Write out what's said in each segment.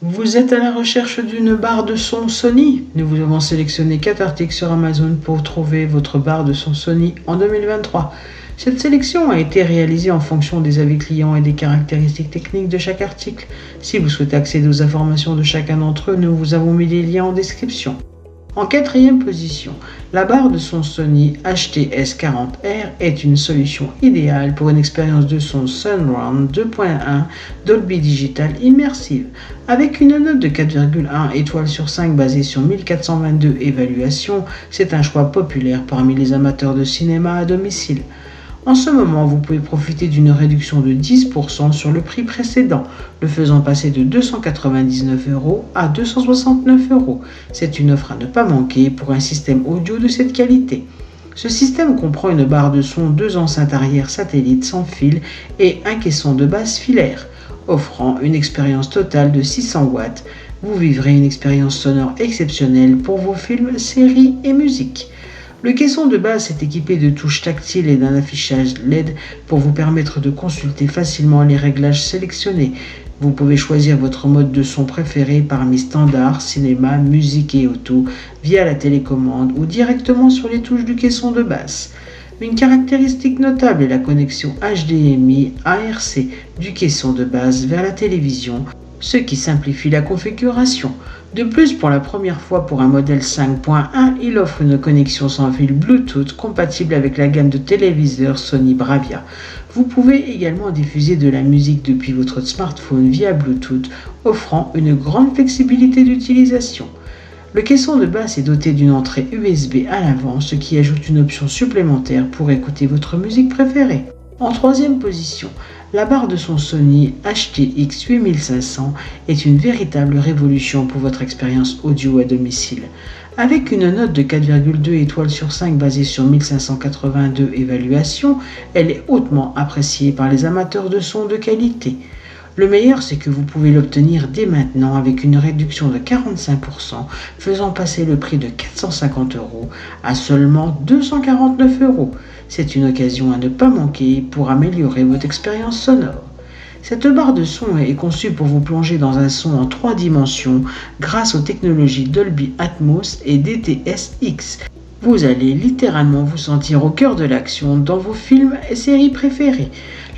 Vous êtes à la recherche d'une barre de son Sony? Nous avons sélectionné 4 articles sur Amazon pour trouver votre barre de son Sony en 2023. Cette sélection a été réalisée en fonction des avis clients et des caractéristiques techniques de chaque article. Si vous souhaitez accéder aux informations de chacun d'entre eux, nous vous avons mis les liens en description. En quatrième position, la barre de son Sony HTS40R est une solution idéale pour une expérience de son Surround 2.1 Dolby Digital immersive. Avec une note de 4,1 étoiles sur 5 basée sur 1422 évaluations, c'est un choix populaire parmi les amateurs de cinéma à domicile. En ce moment, vous pouvez profiter d'une réduction de 10% sur le prix précédent, le faisant passer de 299 € à 269 €. C'est une offre à ne pas manquer pour un système audio de cette qualité. Ce système comprend une barre de son, 2 enceintes arrière satellites sans fil et un caisson de basse filaire, offrant une expérience totale de 600 watts. Vous vivrez une expérience sonore exceptionnelle pour vos films, séries et musiques. Le caisson de basse est équipé de touches tactiles et d'un affichage LED pour vous permettre de consulter facilement les réglages sélectionnés. Vous pouvez choisir votre mode de son préféré parmi standard, cinéma, musique et auto via la télécommande ou directement sur les touches du caisson de basse. Une caractéristique notable est la connexion HDMI ARC du caisson de basse vers la télévision, ce qui simplifie la configuration. De plus, pour la première fois pour un modèle 5.1, il offre une connexion sans fil Bluetooth compatible avec la gamme de téléviseurs Sony Bravia. Vous pouvez également diffuser de la musique depuis votre smartphone via Bluetooth, offrant une grande flexibilité d'utilisation. Le caisson de basse est doté d'une entrée USB à l'avant, ce qui ajoute une option supplémentaire pour écouter votre musique préférée. En troisième position, la barre de son Sony HTX 8500 est une véritable révolution pour votre expérience audio à domicile. Avec une note de 4,2 étoiles sur 5 basée sur 1582 évaluations, elle est hautement appréciée par les amateurs de son de qualité. Le meilleur, c'est que vous pouvez l'obtenir dès maintenant avec une réduction de 45%, faisant passer le prix de 450 € à seulement 249 €. C'est une occasion à ne pas manquer pour améliorer votre expérience sonore. Cette barre de son est conçue pour vous plonger dans un son en 3 dimensions grâce aux technologies Dolby Atmos et DTS-X. Vous allez littéralement vous sentir au cœur de l'action dans vos films et séries préférés.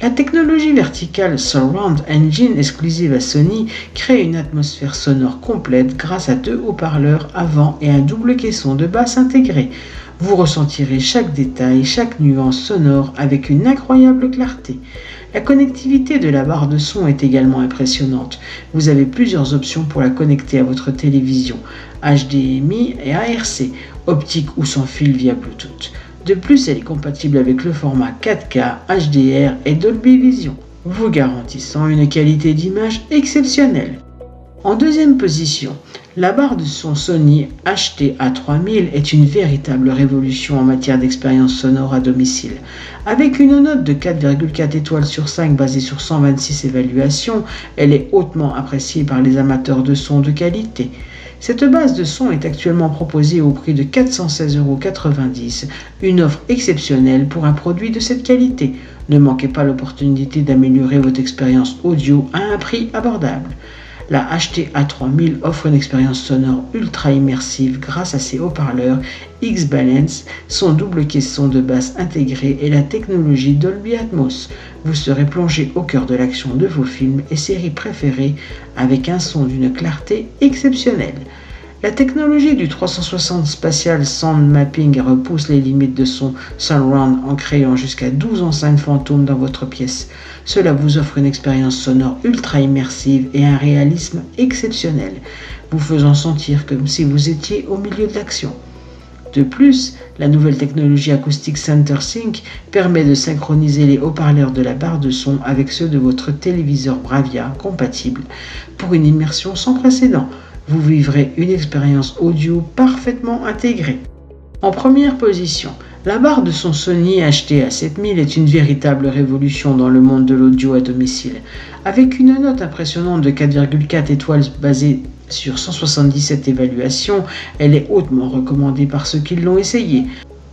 La technologie verticale Surround Engine exclusive à Sony crée une atmosphère sonore complète grâce à 2 haut-parleurs avant et un double caisson de basse intégré. Vous ressentirez chaque détail, chaque nuance sonore avec une incroyable clarté. La connectivité de la barre de son est également impressionnante. Vous avez plusieurs options pour la connecter à votre télévision, HDMI et ARC, optique ou sans fil via Bluetooth. De plus, elle est compatible avec le format 4K, HDR et Dolby Vision, vous garantissant une qualité d'image exceptionnelle. En deuxième position, la barre de son Sony HTA3000 est une véritable révolution en matière d'expérience sonore à domicile. Avec une note de 4,4 étoiles sur 5 basée sur 126 évaluations, elle est hautement appréciée par les amateurs de son de qualité. Cette base de son est actuellement proposée au prix de 416,90 €, une offre exceptionnelle pour un produit de cette qualité. Ne manquez pas l'opportunité d'améliorer votre expérience audio à un prix abordable. La HTA3000 offre une expérience sonore ultra immersive grâce à ses haut-parleurs X-Balance, son double caisson de basse intégré et la technologie Dolby Atmos. Vous serez plongé au cœur de l'action de vos films et séries préférés avec un son d'une clarté exceptionnelle. La technologie du 360 Spatial Sound Mapping repousse les limites de son surround en créant jusqu'à 12 enceintes fantômes dans votre pièce. Cela vous offre une expérience sonore ultra immersive et un réalisme exceptionnel, vous faisant sentir comme si vous étiez au milieu de l'action. De plus, la nouvelle technologie acoustique CenterSync permet de synchroniser les haut-parleurs de la barre de son avec ceux de votre téléviseur Bravia compatible pour une immersion sans précédent. Vous vivrez une expérience audio parfaitement intégrée. En première position, la barre de son Sony HTA7000 est une véritable révolution dans le monde de l'audio à domicile. Avec une note impressionnante de 4,4 étoiles basée sur 177 évaluations, elle est hautement recommandée par ceux qui l'ont essayé.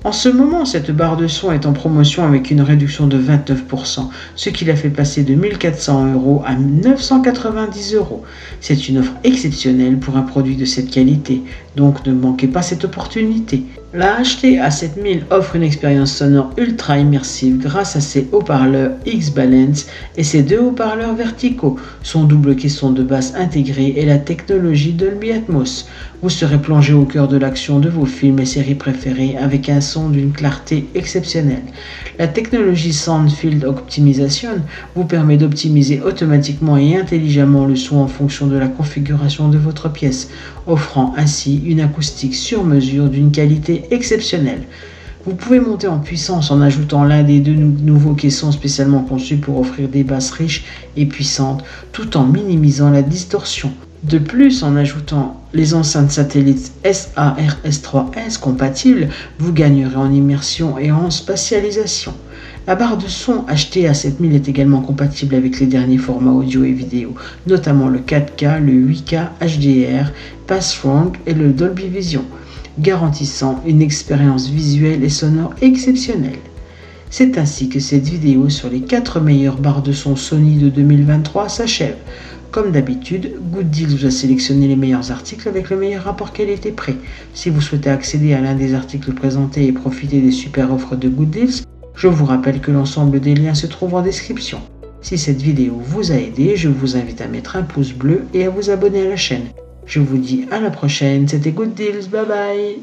En ce moment, cette barre de son est en promotion avec une réduction de 29%, ce qui la fait passer de 1 400 € à 990 €. C'est une offre exceptionnelle pour un produit de cette qualité, donc ne manquez pas cette opportunité. La HT A7000 offre une expérience sonore ultra immersive grâce à ses haut-parleurs X-Balance et ses deux haut-parleurs verticaux, son double caisson de basse intégré et la technologie Dolby Atmos. Vous serez plongé au cœur de l'action de vos films et séries préférés avec un son d'une clarté exceptionnelle. La technologie Sound Field Optimization vous permet d'optimiser automatiquement et intelligemment le son en fonction de la configuration de votre pièce, offrant ainsi une acoustique sur mesure d'une qualité exceptionnelle. Vous pouvez monter en puissance en ajoutant l'un des deux nouveaux caissons spécialement conçus pour offrir des basses riches et puissantes tout en minimisant la distorsion. De plus, en ajoutant les enceintes satellites SARS3S compatibles, vous gagnerez en immersion et en spatialisation. La barre de son HT A7000 est également compatible avec les derniers formats audio et vidéo, notamment le 4K, le 8K HDR, Pass-Through et le Dolby Vision, garantissant une expérience visuelle et sonore exceptionnelle. C'est ainsi que cette vidéo sur les 4 meilleures barres de son Sony de 2023 s'achève. Comme d'habitude, Good Deals vous a sélectionné les meilleurs articles avec le meilleur rapport qualité-prix. Si vous souhaitez accéder à l'un des articles présentés et profiter des super offres de Good Deals, je vous rappelle que l'ensemble des liens se trouve en description. Si cette vidéo vous a aidé, je vous invite à mettre un pouce bleu et à vous abonner à la chaîne. Je vous dis à la prochaine, c'était Good Deals, bye bye.